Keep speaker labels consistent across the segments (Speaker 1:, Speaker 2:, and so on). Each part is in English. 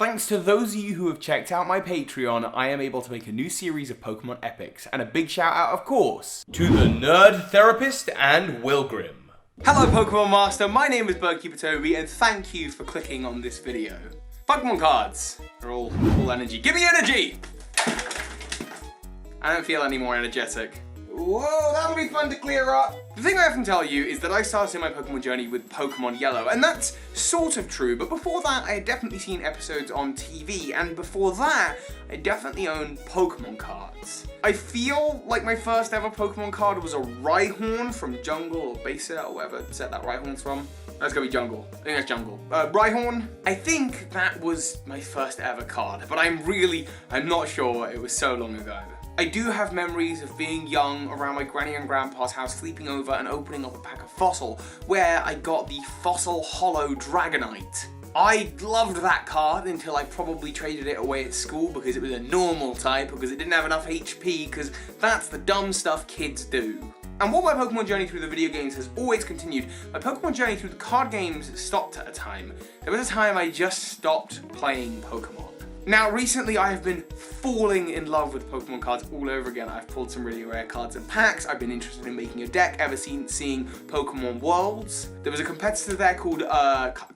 Speaker 1: Thanks to those of you who have checked out my Patreon, I am able to make a new series of Pokemon Epics, and a big shout out, of course, to the Nerd Therapist and Wilgrim. Hello Pokemon Master, my name is Toby, and thank you for clicking on this video. Pokemon cards are all energy. Give me energy! I don't feel any more energetic. Whoa, that'll be fun to clear up. The thing I often tell you is that I started my Pokemon journey with Pokemon Yellow, and that's sort of true, but before that I had definitely seen episodes on TV, and before that I definitely owned Pokemon cards. I feel like my first ever Pokemon card was a Rhyhorn from Jungle or Base Set or whatever set that Rhyhorn's from. That's gonna be Jungle. I think that's Jungle. Rhyhorn, I think that was my first ever card, but I'm not sure, it was so long ago. I do have memories of being young around my granny and grandpa's house, sleeping over and opening up a pack of Fossil, where I got the Fossil Holo Dragonite. I loved that card until I probably traded it away at school because it was a normal type, because it didn't have enough HP, because that's the dumb stuff kids do. And while my Pokemon journey through the video games has always continued, my Pokemon journey through the card games stopped at a time. There was a time I just stopped playing Pokemon. Now, recently I have been falling in love with Pokemon cards all over again. I've pulled some really rare cards and packs. I've been interested in making a deck ever since seeing Pokemon Worlds. There was a competitor there called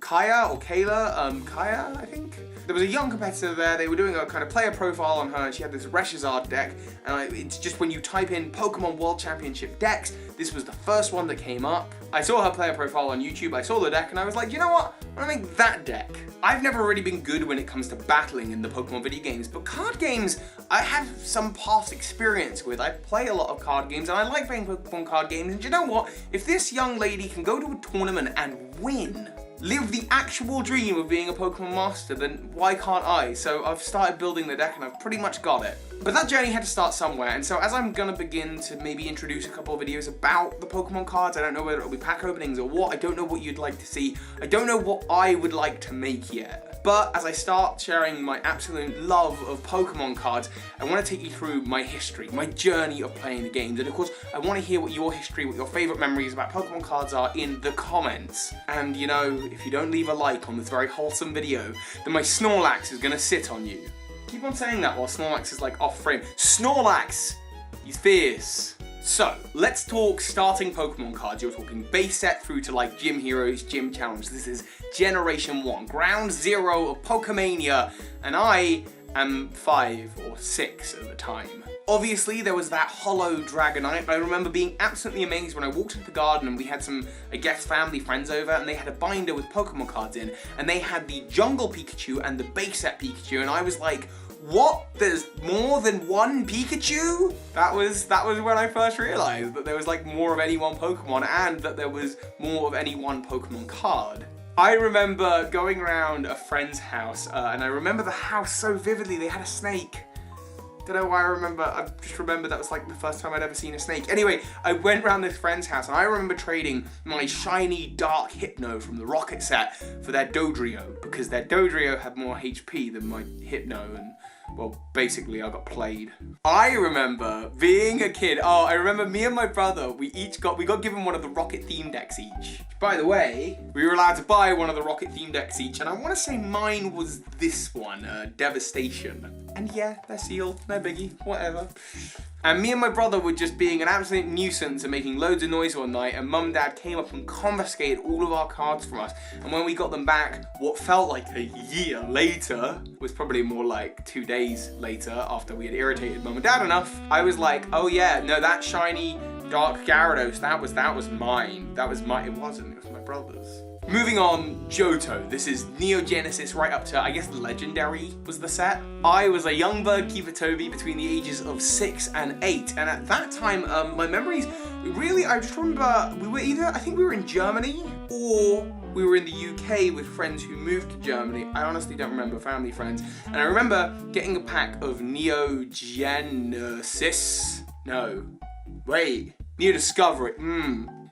Speaker 1: Kaya, I think? There was a young competitor there. They were doing a kind of player profile on her, and she had this Reshizard deck, and it's just when you type in Pokemon World Championship decks, this was the first one that came up. I saw her player profile on YouTube, I saw the deck, and I was like, you know what? I'm gonna make that deck. I've never really been good when it comes to battling in the Pokemon video games, but card games, I have some past experience with. I play a lot of card games, and I like playing Pokemon card games, and you know what? If this young lady can go to a tournament and win, live the actual dream of being a Pokemon master, then why can't I? So I've started building the deck and I've pretty much got it. But that journey had to start somewhere, and so as I'm gonna begin to maybe introduce a couple of videos about the Pokemon cards, I don't know whether it'll be pack openings or what, I don't know what you'd like to see, I don't know what I would like to make yet. But as I start sharing my absolute love of Pokemon cards, I want to take you through my history, my journey of playing the games. And of course, I want to hear what your history, what your favorite memories about Pokemon cards are in the comments. And you know, if you don't leave a like on this very wholesome video, then my Snorlax is going to sit on you. Keep on saying that while Snorlax is like off frame. Snorlax! He's fierce. So, let's talk starting Pokemon cards. You're talking base set through to like Gym Heroes, Gym Challenge. This is Generation 1, Ground Zero of Pokemania, and I am 5 or 6 at the time. Obviously, there was that Holo Dragonite, but I remember being absolutely amazed when I walked into the garden and we had some, I guess, family friends over, and they had a binder with Pokemon cards in, and they had the Jungle Pikachu and the base set Pikachu, and I was like, what? There's more than one Pikachu? That was when I first realized that there was like more of any one Pokemon, and that there was more of any one Pokemon card. I remember going around a friend's house, and I remember the house so vividly. They had a snake. Don't know why I just remember that was like the first time I'd ever seen a snake. Anyway, I went around this friend's house, and I remember trading my shiny Dark Hypno from the Rocket set for their Dodrio, because their Dodrio had more HP than my Hypno, and well, basically I got played. I remember being a kid, I remember me and my brother, we got given one of the Rocket theme decks each. By the way, we were allowed to buy one of the Rocket theme decks each, and I want to say mine was this one, Devastation. And yeah, they're sealed, no biggie, whatever. And me and my brother were just being an absolute nuisance and making loads of noise one night, and Mum and Dad came up and confiscated all of our cards from us. And when we got them back, what felt like a year later, was probably more like 2 days later, after we had irritated Mum and Dad enough, I was like, oh yeah, no, that shiny Dark Gyarados, that was mine. It wasn't, it was my brother's. Moving on, Johto. This is Neo Genesis right up to, I guess, Legendary was the set. I was a young Birdkeeper Toby between the ages of 6 and 8, and at that time, my memories, really, I just remember, I think we were in Germany, or we were in the UK with friends who moved to Germany. I honestly don't remember, family friends. And I remember getting a pack of Neo Discovery.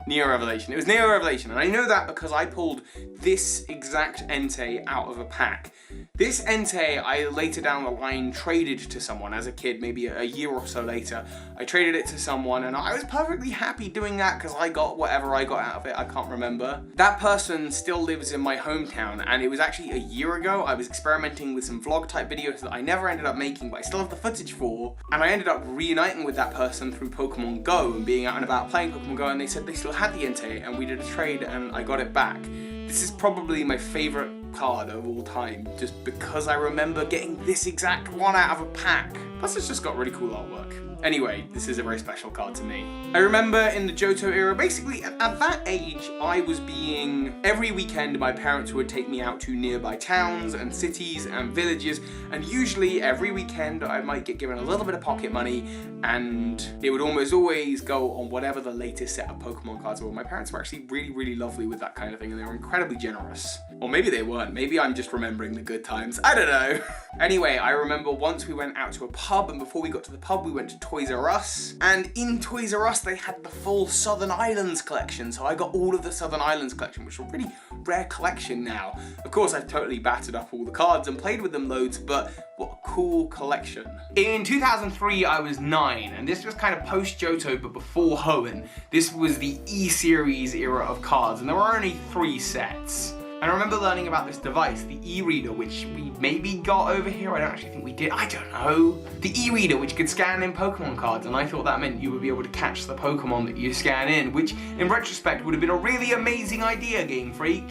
Speaker 1: Neo Revelation. It was Neo Revelation, and I know that because I pulled this exact Entei out of a pack. This Entei I later down the line traded to someone as a kid, maybe a year or so later. I traded it to someone and I was perfectly happy doing that because I got whatever I got out of it, I can't remember. That person still lives in my hometown, and it was actually a year ago. I was experimenting with some vlog type videos that I never ended up making, but I still have the footage for, and I ended up reuniting with that person through Pokemon Go and being out and about playing Pokemon Go, and they said they still had the Entei, and we did a trade and I got it back. This is probably my favourite card of all time, just because I remember getting this exact one out of a pack. Plus it's just got really cool artwork. Anyway, this is a very special card to me. I remember in the Johto era, basically at that age, I was being, every weekend my parents would take me out to nearby towns and cities and villages, and usually every weekend I might get given a little bit of pocket money, and it would almost always go on whatever the latest set of Pokemon cards were. My parents were actually really, really lovely with that kind of thing, and they were incredibly generous. Or maybe they weren't, maybe I'm just remembering the good times, I don't know. Anyway, I remember once we went out to a pub, and before we got to the pub we went to Toys R Us, and in Toys R Us they had the full Southern Islands collection, so I got all of the Southern Islands collection, which is a really rare collection now. Of course I've totally battered up all the cards and played with them loads, but what a cool collection. In 2003 I was 9, and this was kind of post Johto but before Hoenn. This was the E-Series era of cards, and there were only 3 sets. And I remember learning about this device, the e-reader, which we maybe got over here. I don't actually think we did. I don't know. The e-reader, which could scan in Pokemon cards, and I thought that meant you would be able to catch the Pokemon that you scan in, which in retrospect would have been a really amazing idea, Game Freak.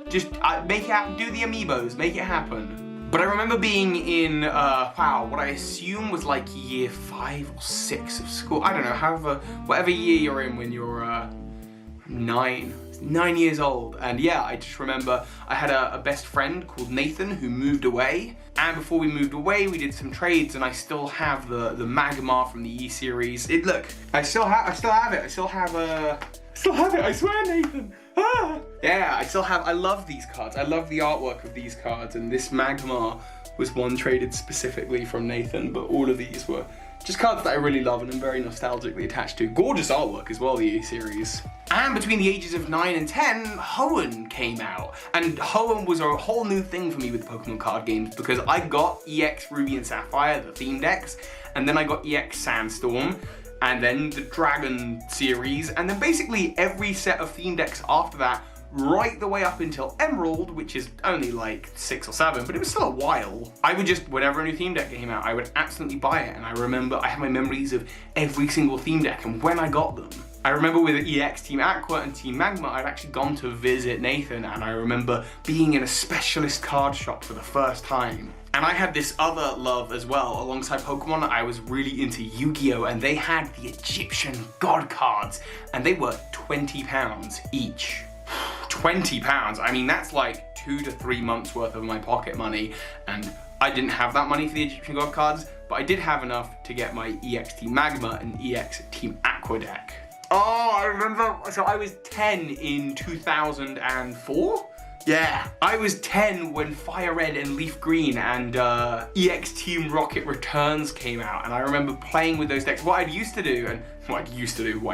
Speaker 1: Just make it happen, do the amiibos, make it happen. But I remember being in, wow, what I assume was like year 5 or 6 of school. I don't know, whatever year you're in when you're 9 years old, and yeah, I just remember I had a best friend called Nathan who moved away, and before we moved away we did some trades, and I still have the Magmar from the E-Series. Look, I still have it, I swear, Nathan. Yeah, I love these cards, I love the artwork of these cards, and this Magmar was one traded specifically from Nathan, but all of these were just cards that I really love and I'm very nostalgically attached to. Gorgeous artwork as well, the E-Series. And between the ages of 9 and 10, Hoenn came out. And Hoenn was a whole new thing for me with Pokemon card games, because I got EX Ruby and Sapphire, the theme decks, and then I got EX Sandstorm, and then the Dragon series, and then basically every set of theme decks after that, right the way up until Emerald, which is only like 6 or 7, but it was still a while. I would just, whenever a new theme deck came out, I would absolutely buy it, and I remember I have my memories of every single theme deck and when I got them. I remember with EX Team Aqua and Team Magma, I'd actually gone to visit Nathan, and I remember being in a specialist card shop for the first time. And I had this other love as well. Alongside Pokemon, I was really into Yu-Gi-Oh! And they had the Egyptian God cards, and they were £20 each. £20, I mean that's like 2 to 3 months worth of my pocket money, and I didn't have that money for the Egyptian God cards, but I did have enough to get my EX Team Magma and EX Team Aqua deck. Oh, I remember, so I was 10 in 2004? Yeah, I was 10 when Fire Red and Leaf Green and EX Team Rocket Returns came out, and I remember playing with those decks. What I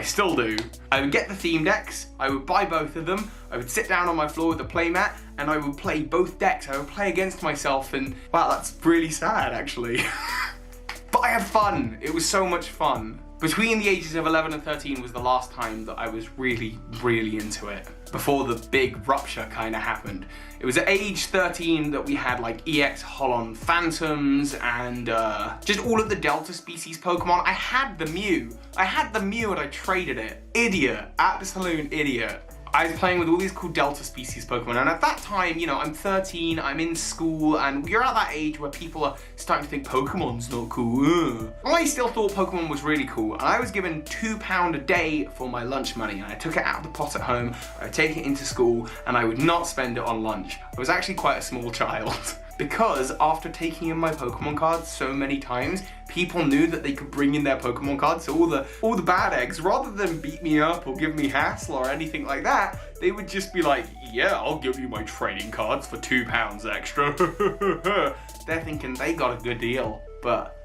Speaker 1: still do, I would get the theme decks, I would buy both of them, I would sit down on my floor with the playmat, and I would play both decks. I would play against myself, and wow, that's really sad actually. But I had fun, it was so much fun. Between the ages of 11 and 13 was the last time that I was really, really into it, before the big rupture kind of happened. It was at age 13 that we had like EX Holon Phantoms and just all of the Delta species Pokemon. I had the Mew and I traded it. Idiot, absolute idiot. I was playing with all these cool Delta species Pokemon, and at that time, you know, I'm 13, I'm in school, and you're at that age where people are starting to think Pokemon's not cool. I still thought Pokemon was really cool, and I was given £2 a day for my lunch money, and I took it out of the pot at home, I would take it into school, and I would not spend it on lunch. I was actually quite a small child. Because after taking in my Pokemon cards so many times, people knew that they could bring in their Pokemon cards, so all the bad eggs, rather than beat me up or give me hassle or anything like that, they would just be like, yeah, I'll give you my trading cards for £2 extra. They're thinking they got a good deal, but,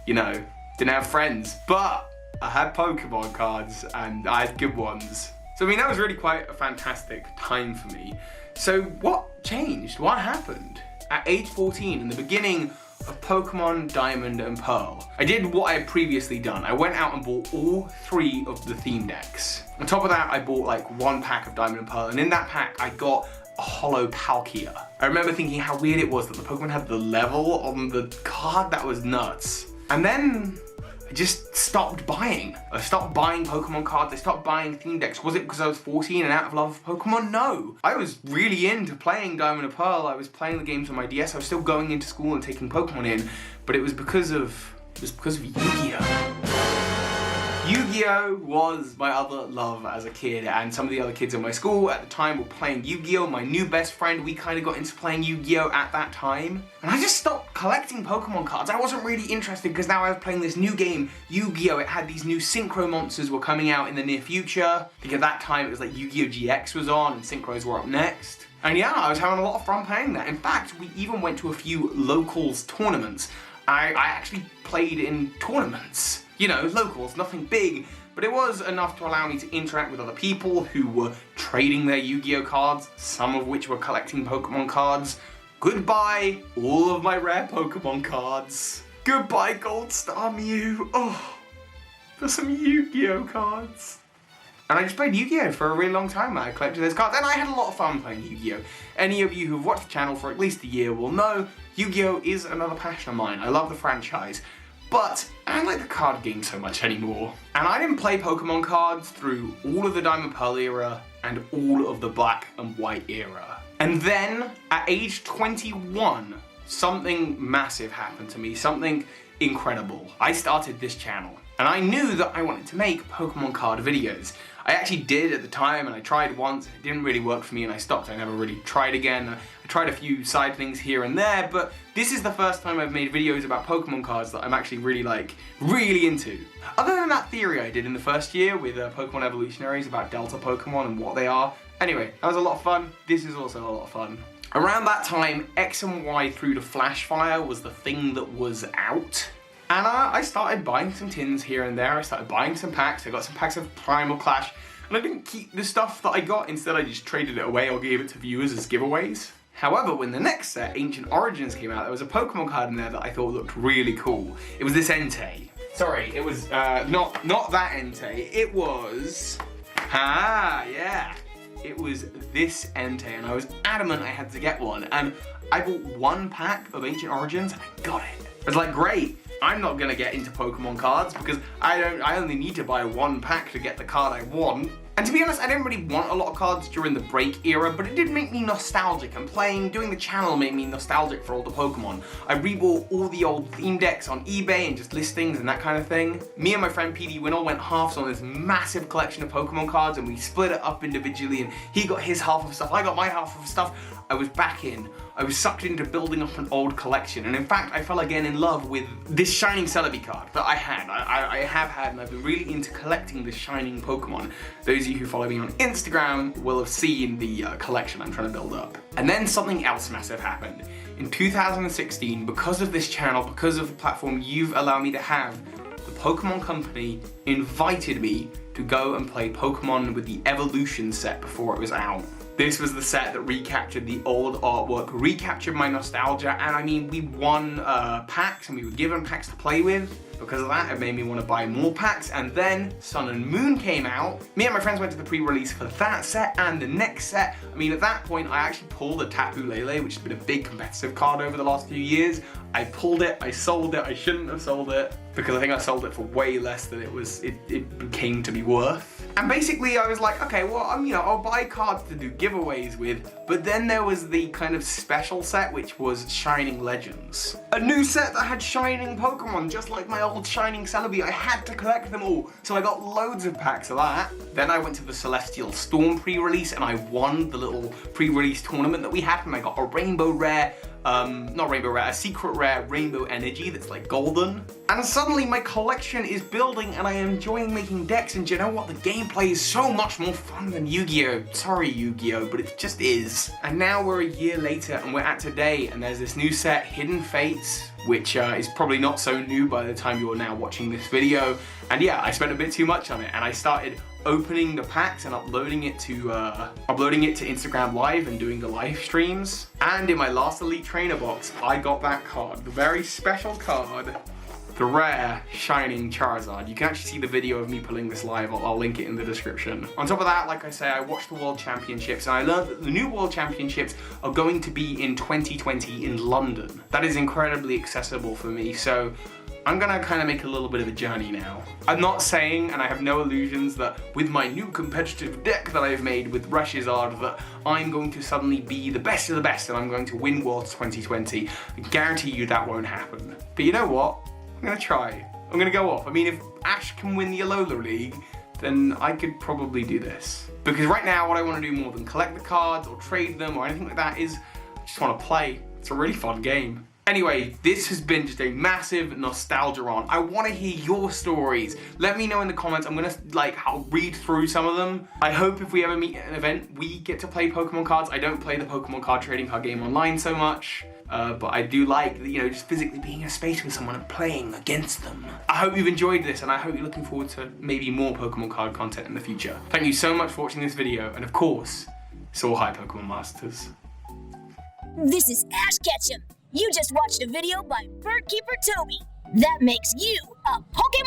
Speaker 1: you know, didn't have friends. But I had Pokemon cards, and I had good ones. So I mean, that was really quite a fantastic time for me. So what changed? What happened? At age 14, in the beginning of Pokemon Diamond and Pearl, I did what I had previously done. I went out and bought all 3 of the theme decks. On top of that, I bought like 1 pack of Diamond and Pearl, and in that pack, I got a holo Palkia. I remember thinking how weird it was that the Pokemon had the level on the card. That was nuts. And then I just stopped buying. I stopped buying Pokemon cards. I stopped buying theme decks. Was it because I was 14 and out of love for Pokemon? No. I was really into playing Diamond and Pearl. I was playing the games on my DS. I was still going into school and taking Pokemon in, but it was because of Yu-Gi-Oh! Yu-Gi-Oh! Was my other love as a kid, and some of the other kids in my school at the time were playing Yu-Gi-Oh! My new best friend, we kind of got into playing Yu-Gi-Oh! At that time. And I just stopped collecting Pokemon cards. I wasn't really interested because now I was playing this new game, Yu-Gi-Oh! It had these new Synchro monsters were coming out in the near future. I think at that time it was like Yu-Gi-Oh! GX was on and Synchros were up next. And yeah, I was having a lot of fun playing that. In fact, we even went to a few locals tournaments. I actually played in tournaments. You know, locals, nothing big, but it was enough to allow me to interact with other people who were trading their Yu-Gi-Oh! Cards, some of which were collecting Pokemon cards. Goodbye, all of my rare Pokemon cards. Goodbye, Gold Star Mew. Oh, for some Yu-Gi-Oh! Cards. And I just played Yu-Gi-Oh! For a really long time. I collected those cards, and I had a lot of fun playing Yu-Gi-Oh! Any of you who've watched the channel for at least a year will know Yu-Gi-Oh! Is another passion of mine. I love the franchise. But I don't like the card game so much anymore. And I didn't play Pokemon cards through all of the Diamond Pearl era and all of the Black and White era. And then, at age 21, something massive happened to me, something incredible. I started this channel, and I knew that I wanted to make Pokemon card videos. I actually did at the time, and I tried once, it didn't really work for me, and I stopped. I never really tried again. I tried a few side things here and there, but this is the first time I've made videos about Pokemon cards that I'm actually really into. Other than that theory I did in the first year with Pokemon Evolutionaries about Delta Pokemon and what they are. Anyway, that was a lot of fun. This is also a lot of fun. Around that time, X and Y through the Flashfire was the thing that was out. And I started buying some tins here and there. I started buying some packs. I got some packs of Primal Clash. And I didn't keep the stuff that I got. Instead, I just traded it away or gave it to viewers as giveaways. However, when the next set, Ancient Origins, came out, there was a Pokemon card in there that I thought looked really cool. It was this Entei. Sorry, it was not that Entei. It was... yeah. It was this Entei, and I was adamant I had to get one. And I bought 1 pack of Ancient Origins, and I got it. I was like, great. I'm not gonna get into Pokemon cards because I only need to buy 1 pack to get the card I want. And to be honest, I didn't really want a lot of cards during the break era, but it did make me nostalgic, and doing the channel made me nostalgic for all the Pokemon. I rebought all the old theme decks on eBay and just listings and that kind of thing. Me and my friend PD Winnell went halves on this massive collection of Pokemon cards, and we split it up individually, and he got his half of stuff, I got my half of stuff. I was back in. I was sucked into building up an old collection, and in fact, I fell again in love with this Shining Celebi card that I had. I have had, and I've been really into collecting the Shining Pokemon. Those of you who follow me on Instagram will have seen the collection I'm trying to build up. And then something else massive happened. In 2016, because of this channel, because of the platform you've allowed me to have, the Pokemon Company invited me to go and play Pokemon with the Evolution set before it was out. This was the set that recaptured the old artwork, recaptured my nostalgia, and I mean, we won packs and we were given packs to play with. Because of that, it made me want to buy more packs, and then Sun and Moon came out. Me and my friends went to the pre-release for that set and the next set. I mean, at that point, I actually pulled a Tapu Lele, which has been a big competitive card over the last few years. I pulled it, I sold it, I shouldn't have sold it, because I think I sold it for way less than it became to be worth. And basically I was like, okay, well, I'll buy cards to do giveaways with, but then there was the kind of special set, which was Shining Legends. A new set that had Shining Pokemon, just like my old Shining Celebi. I had to collect them all, so I got loads of packs of that. Then I went to the Celestial Storm pre-release, and I won the little pre-release tournament that we had, and I got a Rainbow Rare, a secret rare Rainbow Energy that's like golden. And suddenly my collection is building and I am enjoying making decks, and you know what? The gameplay is so much more fun than Yu-Gi-Oh! Sorry Yu-Gi-Oh! But it just is. And now we're a year later and we're at today, and there's this new set, Hidden Fates, which is probably not so new by the time you're now watching this video. And yeah, I spent a bit too much on it, and I started opening the packs and uploading it to Instagram Live and doing the live streams. And in my last Elite Trainer box, I got that card, the very special card, the rare Shining Charizard. You can actually see the video of me pulling this live. I'll link it in the description. On top of that, like I say, I watched the World Championships and I learned that the new World Championships are going to be in 2020 in London. That is incredibly accessible for me, so I'm gonna kind of make a little bit of a journey now. I'm not saying, and I have no illusions, that with my new competitive deck that I've made with Reshizard, that I'm going to suddenly be the best of the best and I'm going to win Worlds 2020. I guarantee you that won't happen. But you know what? I'm gonna try. I'm gonna go off. I mean, if Ash can win the Alola League, then I could probably do this. Because right now, what I want to do more than collect the cards or trade them or anything like that is I just want to play. It's a really fun game. Anyway, this has been just a massive nostalgia run. I want to hear your stories. Let me know in the comments. I'm gonna I'll read through some of them. I hope if we ever meet at an event, we get to play Pokemon cards. I don't play the Pokemon card trading card game online so much. But I do like, just physically being in a space with someone and playing against them. I hope you've enjoyed this, and I hope you're looking forward to maybe more Pokemon card content in the future. Thank you so much for watching this video, and of course, soar high, Pokemon Masters.
Speaker 2: This is Ash Ketchum. You just watched a video by Birdkeeper Toby. That makes you a Poke